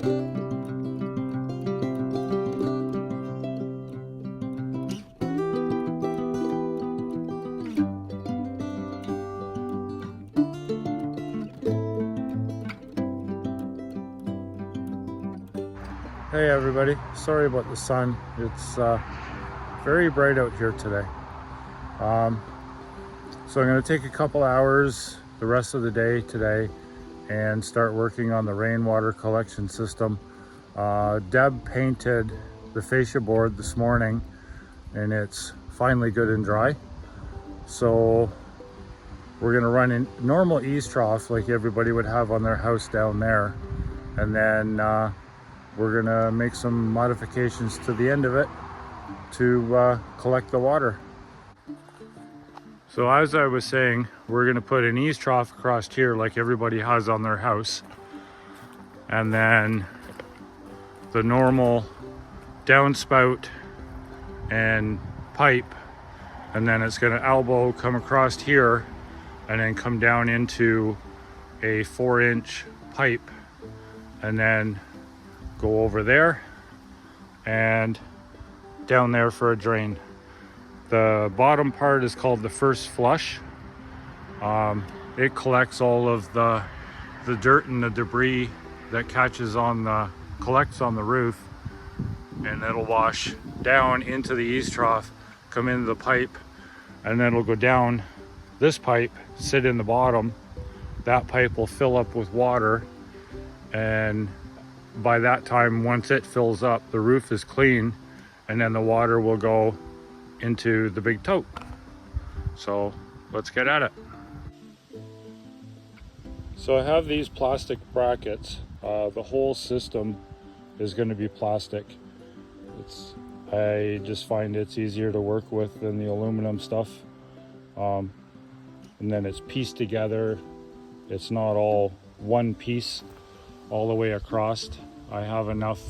Hey everybody, sorry about the sun. It's very bright out here today. So I'm going to take a couple hours the rest of the day today and start working on the rainwater collection system. Deb painted the fascia board this morning and it's finally good and dry. So we're going to run in normal eaves trough like everybody would have on their house down there, and then we're gonna make some modifications to the end of it to collect the water. So as I was saying, we're gonna put an eaves trough across here like everybody has on their house, and then the normal downspout and pipe, and then it's gonna elbow come across here and then come down into a 4-inch pipe, and then go over there and down there for a drain. The bottom part is called the first flush. It collects all of the dirt and the debris that collects on the roof, and it'll wash down into the eaves trough, come into the pipe, and then it'll go down this pipe, sit in the bottom. That pipe will fill up with water, and by that time, once it fills up, the roof is clean, and then the water will go into the big tote. So let's get at it. So I have these plastic brackets. The whole system is going to be plastic. I just find it's easier to work with than the aluminum stuff. And then it's pieced together. It's not all one piece all the way across. I have enough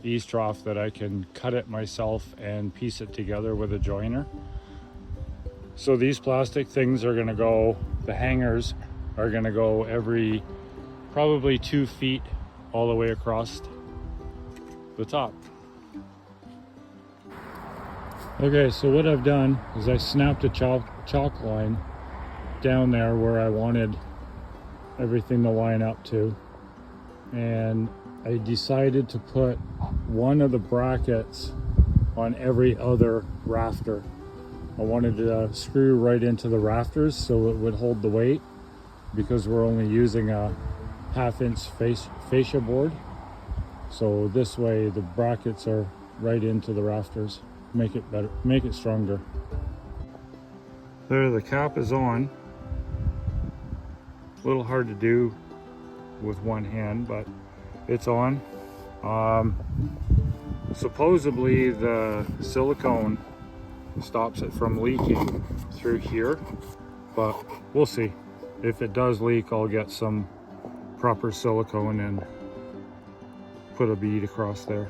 eaves trough that I can cut it myself and piece it together with a joiner. So these plastic things are gonna go, the hangers are gonna go every probably 2 feet all the way across the top. Okay, so what I've done is I snapped a chalk line down there where I wanted everything to line up to, and I decided to put one of the brackets on every other rafter. I wanted to screw right into the rafters so it would hold the weight, because we're only using a 1/2-inch fascia board. So this way the brackets are right into the rafters, make it better, make it stronger. There, the cap is on. A little hard to do with one hand, but it's on. Supposedly the silicone stops it from leaking through here, but we'll see. If it does leak, I'll get some proper silicone and put a bead across there.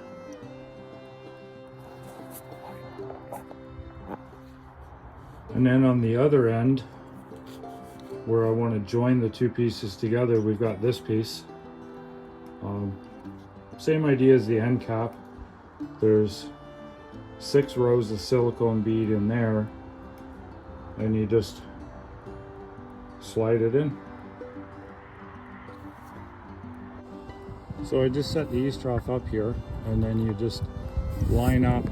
And then on the other end, where I want to join the two pieces together, we've got this piece. Same idea as the end cap. There's 6 rows of silicone bead in there, and you just slide it in. So I just set the eaves trough up here, and then you just line up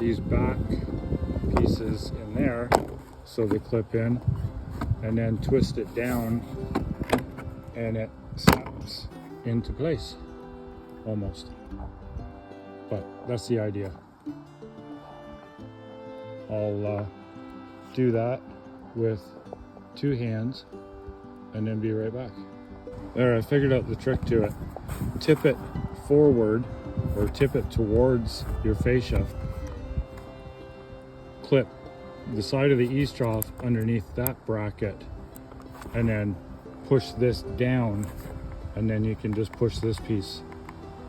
these back pieces in there so they clip in, and then twist it down and it snaps into place almost. But that's the idea. I'll do that with 2 hands and then be right back. There, I figured out the trick to it. Tip it forward or tip it towards your fascia. Clip the side of the eaves trough underneath that bracket, and then push this down, and then you can just push this piece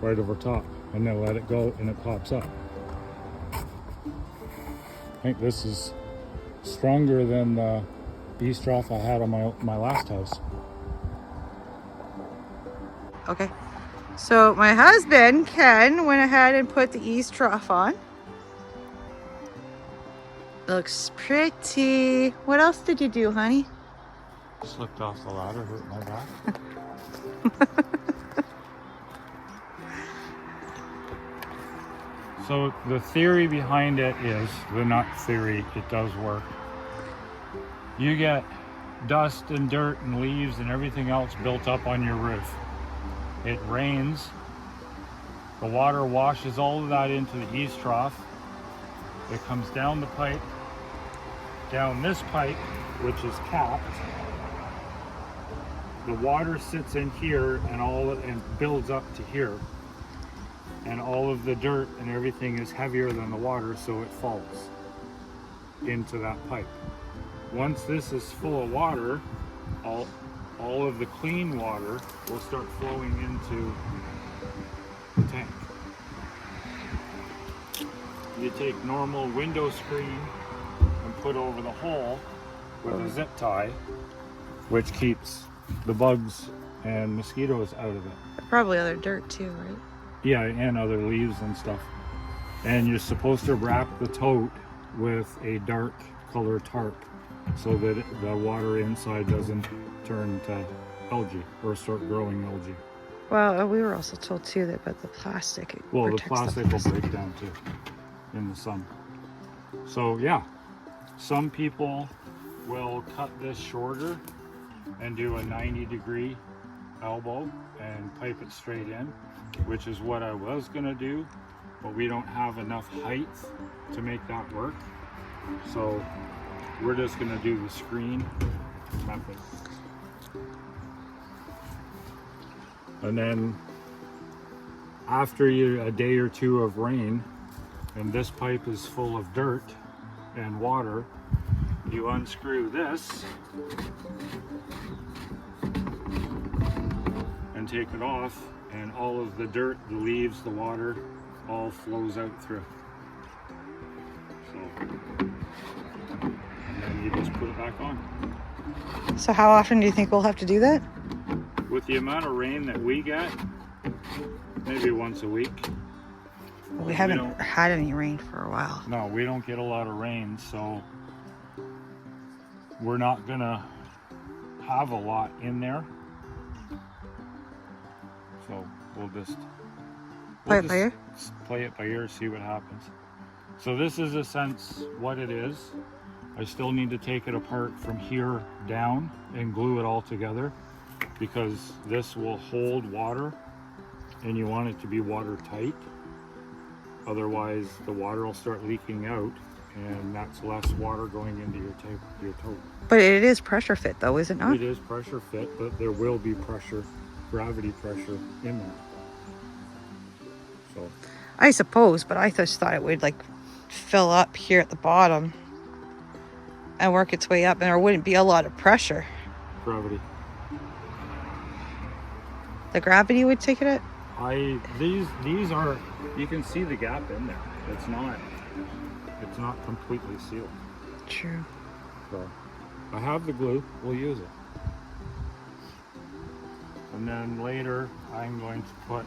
right over top and then let it go and it pops up. I think this is stronger than the eaves trough I had on my last house. Okay, So my husband, Ken, went ahead and put the ease trough on. Looks pretty. What else did you do, honey? Slipped off the ladder, hurt my back. So the theory behind it is, the nut theory, it does work. You get dust and dirt and leaves and everything else built up on your roof. It rains, the water washes all of that into the eaves trough. It comes down the pipe, down this pipe, which is capped. The water sits in here and builds up to here. And all of the dirt and everything is heavier than the water, so it falls into that pipe. Once this is full of water, all of the clean water will start flowing into the tank. You take normal window screen and put over the hole with a zip tie, which keeps the bugs and mosquitoes out of it. Probably other dirt too, right? Yeah, and other leaves and stuff. And you're supposed to wrap the tote with a dark color tarp so that the water inside doesn't turn to algae or start growing algae. Well, we were also told too that about the plastic. Well, the plastic will break down too in the sun. So yeah, some people will cut this shorter and do a 90-degree elbow and pipe it straight in, which is what I was gonna do, but we don't have enough height to make that work. So we're just gonna do the screen method. And then after a day or two of rain, and this pipe is full of dirt and water, you unscrew this and take it off, and all of the dirt, the leaves, the water, all flows out through. So, and then you just put it back on. So how often do you think we'll have to do that? With the amount of rain that we get, maybe once a week. Well, we haven't had any rain for a while. No, we don't get a lot of rain, so we're not gonna have a lot in there. So we'll just play it by ear, see what happens. So this is a sense what it is. I still need to take it apart from here down and glue it all together, because this will hold water and you want it to be watertight. Otherwise the water will start leaking out, and that's less water going into your tote. But it is pressure fit though, is it not? It is pressure fit, but there will be pressure, gravity pressure in there. So I suppose, but I just thought it would like fill up here at the bottom and work its way up, and there wouldn't be a lot of pressure. Gravity. The gravity would take it out? These are, you can see the gap in there. It's not completely sealed. True. So I have the glue, we'll use it. And then later I'm going to put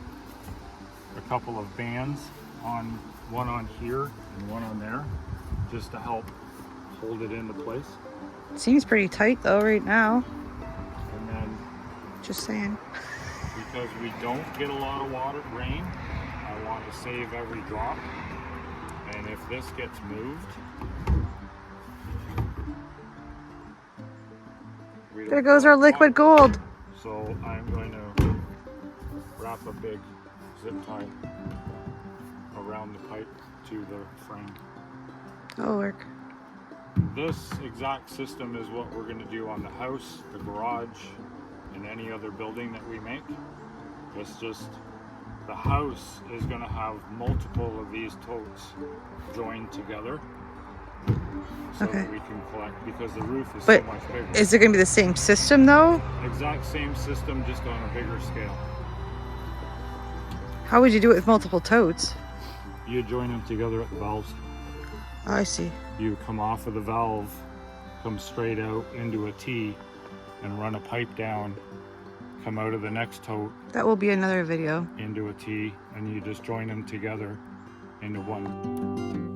a couple of bands on, one on here and one on there, just to help hold it into place. It seems pretty tight though right now. And then, just saying, because we don't get a lot of rain, I want to save every drop. And if this gets moved, there goes our liquid gold. So I'm going to wrap a big zip tie around the pipe to the frame. That'll work. This exact system is what we're going to do on the house, the garage, and any other building that we make. It's just the house is going to have multiple of these totes joined together, so that we can collect, because the roof is so much bigger. Is it going to be the same system though? Exact same system, just on a bigger scale. How would you do it with multiple totes? You join them together at the valves. Oh, I see. You come off of the valve, come straight out into a T, and run a pipe down, come out of the next tote That will be another video. into a T, and you just join them together into one.